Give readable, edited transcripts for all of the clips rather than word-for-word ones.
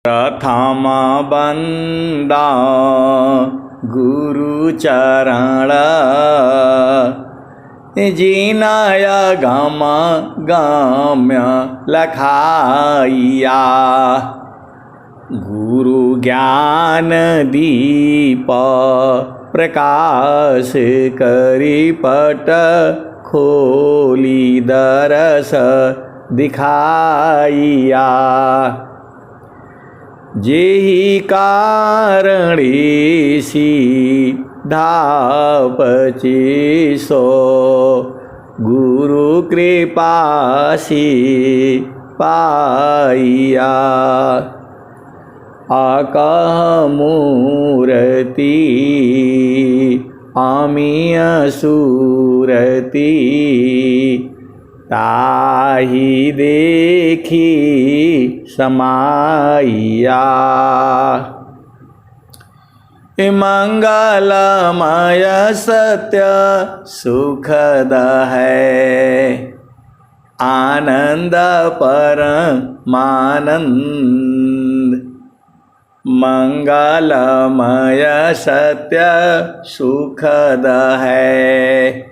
प्रथम बंदा गुरु चरण जिनय गम गम्य लखाइया। गुरु ज्ञान दीप प्रकाश करी पट खोली दरस दिखाइया। जेहि कारणेसी धापची सो गुरु कृपासी पाइया। आकह मूर्ति आमिय सूरति ताहि देखी समाइया। मंगलमय सत्य सुखद है आनंद परमानंद। मंगलमय सत्य सुखद है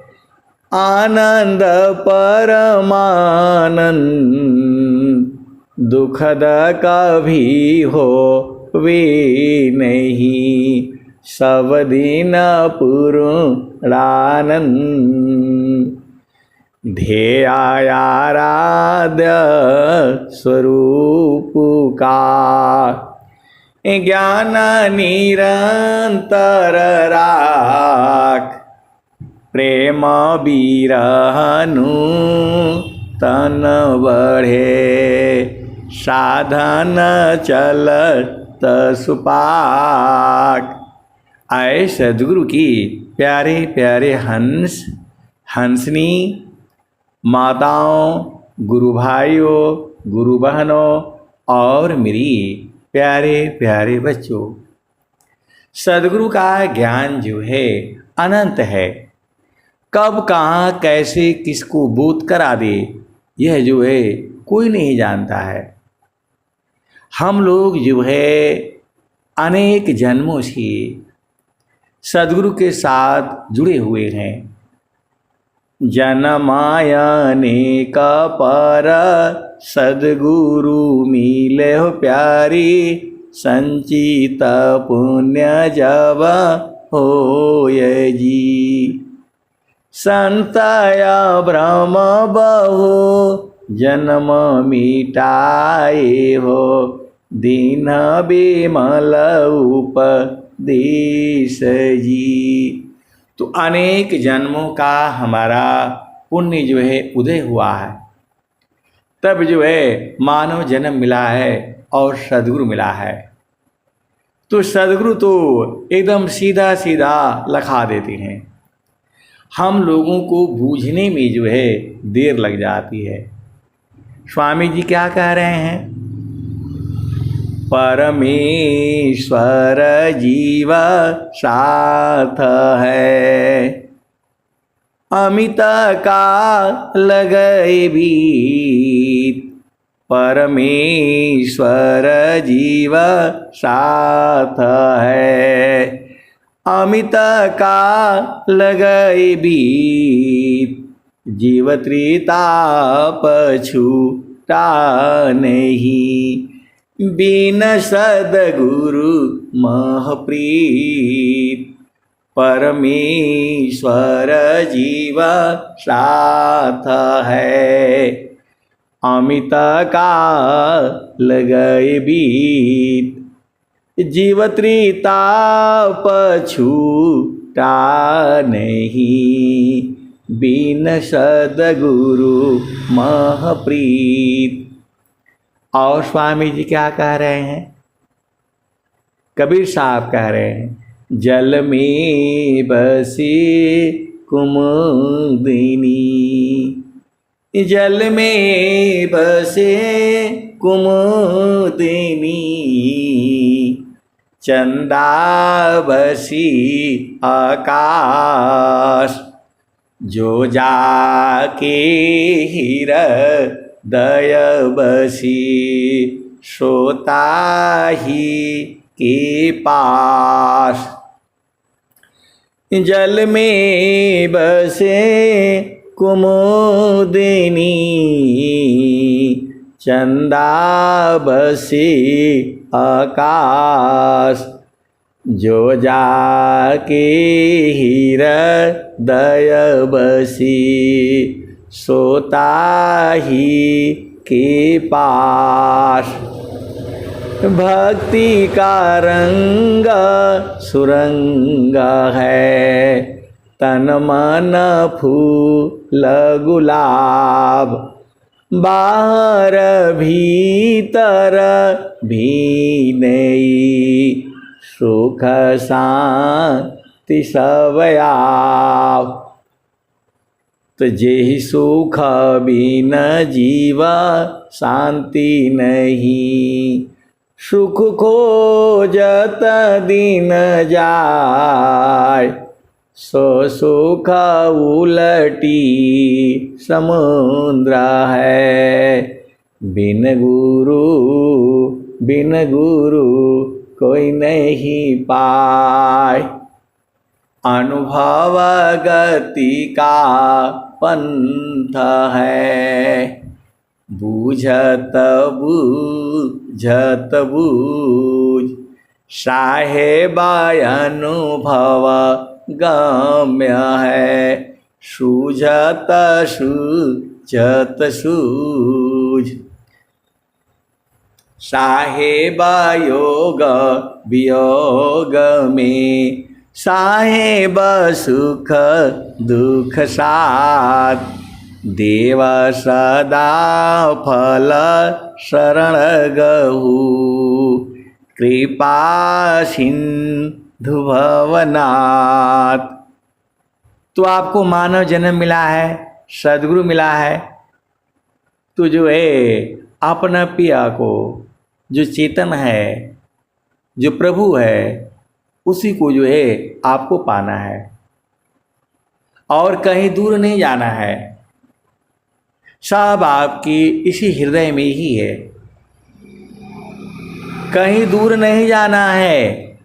आनंद परमानंद। दुखद कभी हो वे नहीं सब दिन पूर्णानंद। ध्येयाराध्य स्वरूप का ज्ञान निरंतर राख। प्रेम बिरहनु तन बढ़े साधन चलत सुपाक। आए सद्गुरु की प्यारे प्यारे हंस हंसनी माताओं, गुरु भाइयों, गुरु बहनों और मेरी प्यारे प्यारे बच्चों। सद्गुरु का ज्ञान जो है अनंत है। कब कहाँ कैसे किसको बोध करा दे यह जो है कोई नहीं जानता है। हम लोग जो है अनेक जन्मों से सद्गुरु के साथ जुड़े हुए हैं। जन्मायने का पर सद्गुरु मिले हो प्यारी। संचित पुण्य जब होय जी। संतया ब्रह्म बहु जन्म मिटाए हो। दीन बिमल उपदेश जी। तो अनेक जन्मों का हमारा पुण्य जो है उदय हुआ है, तब जो है मानव जन्म मिला है और सद्गुरु मिला है। तो सद्गुरु तो एकदम सीधा सीधा लखा देते हैं। हम लोगों को बूझने में जो है देर लग जाती है। स्वामी जी क्या कह रहे हैं? परमेश्वर जीव साथ है अमित का लगे बीत। परमेश्वर जीव साथ है अमित का लगे बीत। जीव त्रिताप छूटा नहीं बिन सद्गुरु महप्रीत। परमेश्वर जीव साथ है अमित का लगे बीत। जीव त्रिताप छूटा नहीं बिन सद्गुरु महप्रीत। और स्वामी जी क्या कह रहे हैं? कबीर साहब कह रहे हैं, जल में बसी कुमुदिनी। जल में बसे कुमुदिनी। चंदा बसी आकाश। जो जाके हृदय बसी सोता ही के पास। जल में बसे कुमुदिनी, चंदा बसे आकाश। जो जाके हृदय बसी, सोता ही के पास। भक्ति का रंग सुरंग है, तन मन फूल गुलाब। बाहर भीतर भी नहीं, सुख शांति सब आप। तो जेहि सुख बिन जीवा शांति नहीं, सुख खोजत दिन जाय। सो सुख उलटी समुद्र है, बिन गुरु कोई नहीं पाए। अनुभव गति का पंथ है, बूझत बूझ। साहेब अनुभव गम्य है, सूझत सूझ। साहेब योग वियोग में, साहेब सुख दुख साथ। देव सदा फल शरण गहु, कृपा सिंधु भवनाथ। तो आपको मानव जन्म मिला है, सदगुरु मिला है, तो जो है अपना पिया को, जो चेतन है, जो प्रभु है, उसी को जो है आपको पाना है और कहीं दूर नहीं जाना है। सब आपकी इसी हृदय में ही है, कहीं दूर नहीं जाना है।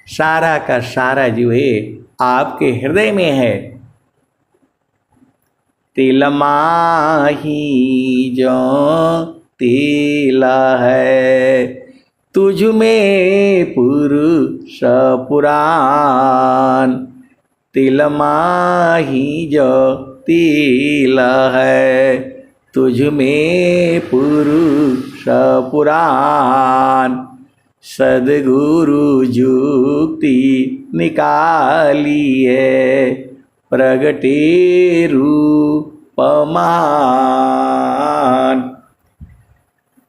सारा का सारा जो है आपके हृदय में है। तिल माही जो तिल है, तुझ में पुरुष पुराण। तिल माही जो तिल है, तुझ में पुरुष पुराण। सद्गुरु जुक्ति निकालिए, प्रगटे रूपमान।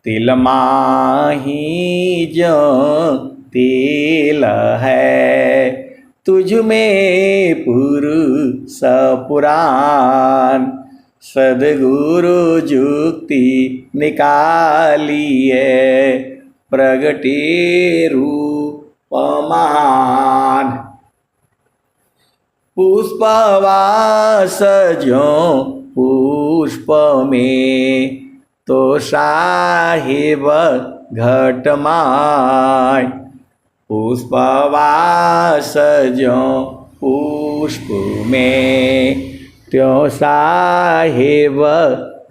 तिल माही जो तिल है, तुझ में पुरुष पुराण। सद्गुरु जुक्ति निकालिए, प्रगटे रूपमान। पुष्पवास जो पुष्प में, तो साहिब घटमाय। पुष्पवास जो पुष्प में, त्यों साहिब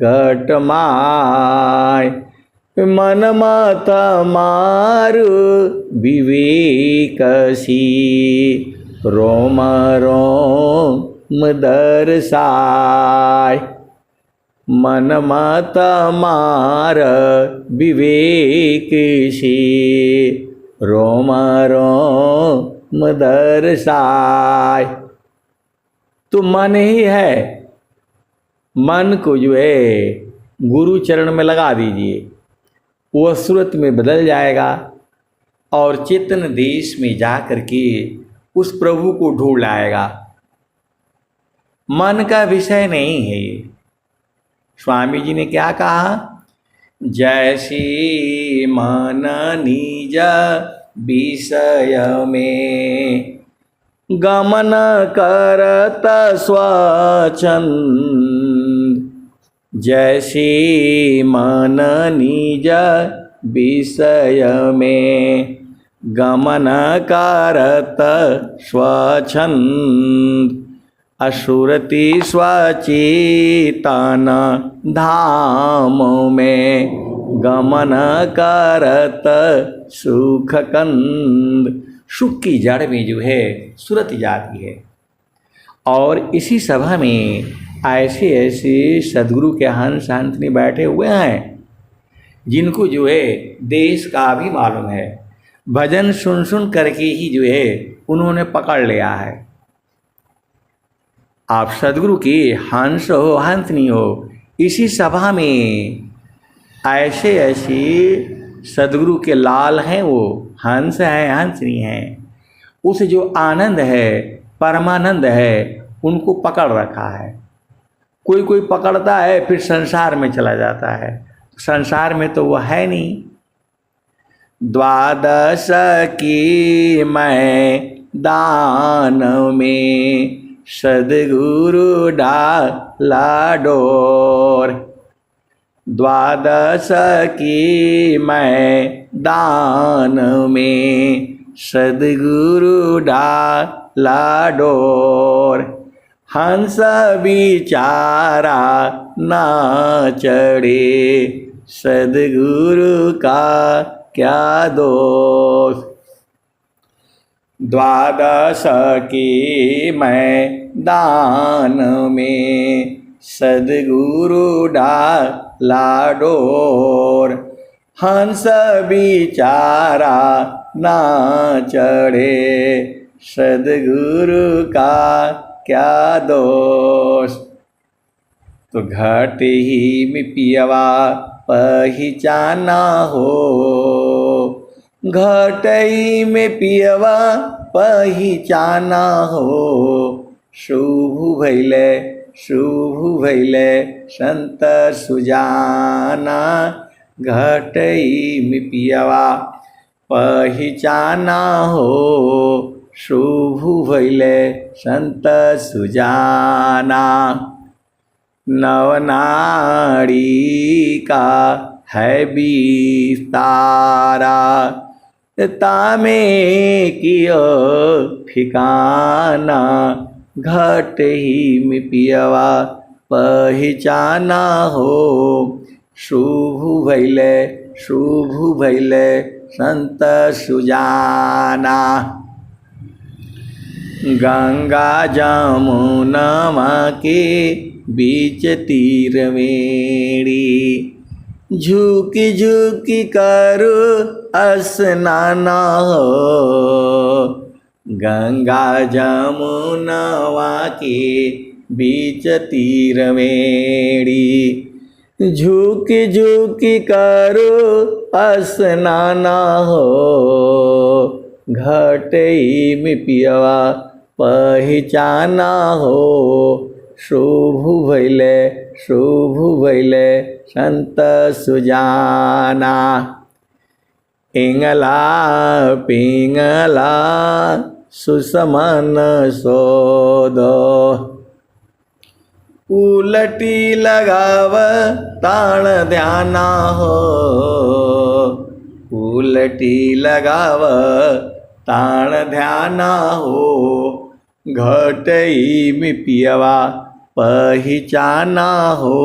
घटमाय। मन मत मारु विवेकसी, रोम रोम दर्शाय। मन मत मार विवेक से, रोम रोम दर्शाय। तो मन ही है, मन को जो है गुरु चरण में लगा दीजिए, वह सूरत में बदल जाएगा और चेतन देश में जा कर के उस प्रभु को ढूंढ लाएगा। मन का विषय नहीं है ये। स्वामी जी ने क्या कहा? जैसी मन निज विषय में, गमन करत स्वच्छंद। जैसी मन निज विषय में गमन करत स्वच्छंद असुरति स्वचेतन धाम में गमन करत सुखकंद। सुख की जड़ में जो है सुरति जाती है। और इसी सभा में ऐसे ऐसे सदगुरु के हंस हंसनी बैठे हुए हैं जिनको जो है देश का भी मालूम है। भजन सुन सुन करके ही जो है उन्होंने पकड़ लिया है। आप सदगुरु की हंस हो हंसनी हो, इसी सभा में ऐसे ऐसे सदगुरु के लाल हैं, वो हंस हैं हंसनी हैं। उस जो आनंद है परमानंद है उनको पकड़ रखा है। कोई कोई पकड़ता है फिर संसार में चला जाता है, संसार में तो वह है नहीं। द्वादश की मैं दान में सदगुरु डाला डोर। द्वादश की मैं दान में सदगुरु डाला डोर। हंस बिचारा ना चढ़े सदगुरु का क्या दोष। द्वादश की मैं दान में सदगुरु डाला डोर। हंस बिचारा ना चढ़े सदगुरु का क्या दोष। तो घट ही में पियवा पहचाना हो, घट ही में पियवा पहचाना हो। शुभ भैले संत सुजाना, घट ही में पियवा पहचाना हो। शुभ भैले संत सुजाना। नवनाड़ी का है विस्तारा, तामे कियो ठिकाना। घट ही में पियवा पहचाना हो। शुभ भैले संत सुजाना। गंगा जमुना के बीच तीर मेरी, झुकी झुकी करो स्नाना हो। गंगा जमुना के बीच तीर मेरी, झुकी झुकी करो स्नाना हो। घट ही में पियवा पहचाना हो। शुभ भैले संत सुजाना। इंगला पिंगला सुसमन सोदो, उलटी लगाव ताण ध्याना हो। उलटी लगाव ताण ध्याना हो। घट ही में पियवा पहचाना हो।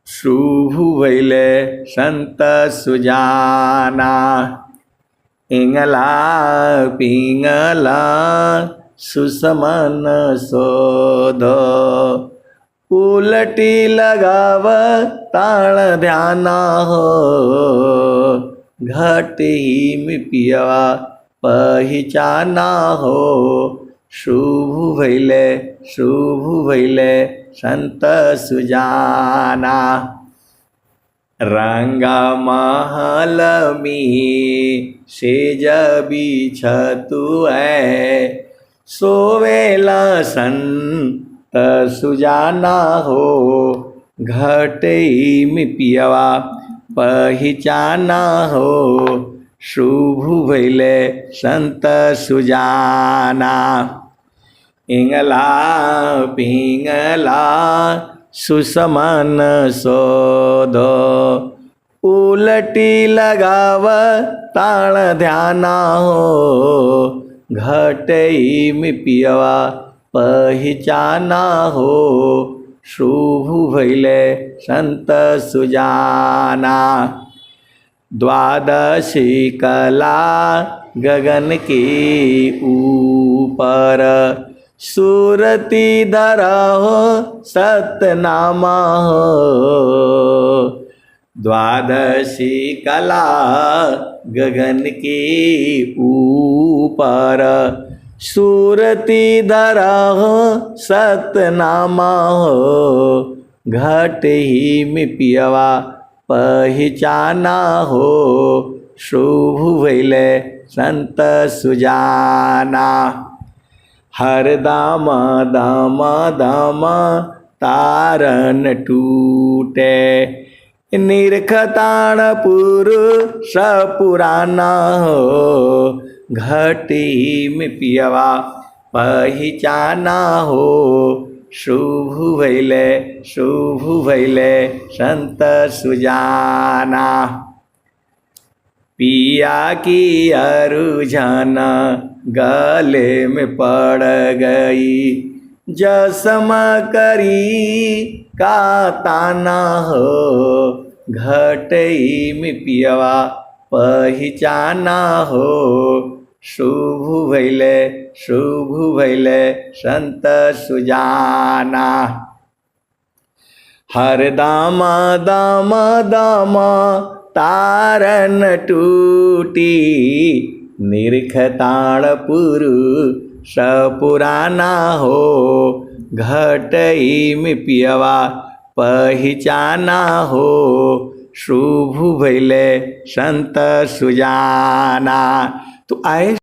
शुभ भैले संत सुजाना। इंगला पिंगला सुसमन सोधो, उलटी लगाव ताण ध्याना हो। घट ही में पियवा पहचाना हो। शुभ भैले संत सुजाना। रंगा महल में सेज बिछतु है, सोवेला संत सुजाना हो। घट ही में पियवा पहचाना हो। शुभ भैले संत सुजाना। इंगला पिंगला सुसमन सोधो, उलटी लगाव ताण ध्याना हो, घटई में पियवा पहिचाना हो, शुभ भैले संत सुजाना। द्वादशी कला गगन के ऊपर, सूरती धरा हो सतनामा हो। द्वादशी कला गगन के ऊपर, सूरती धरा हो सतनामा हो, घट ही में पियवा पहिचाना हो, शुभ भैले संत सुजाना। हर दाम दाम दाम तारन टूटे, निरखताण पुरुष पुराना हो, घटी में पियवा पहिचाना हो, शुभ भैले संत सुजाना। पिया की अरुझाना गले में पड़ गई, जसम करी का ताना हो, घटई में पियवा पहिचाना हो, शुभ भैले संत सुजाना। हर दाम दाम दाम तारन टूटी, निरखताण पुरुष पुराना हो, घटई में पियवा पहिचाना हो, शुभ भैले संत सुजाना। तो आए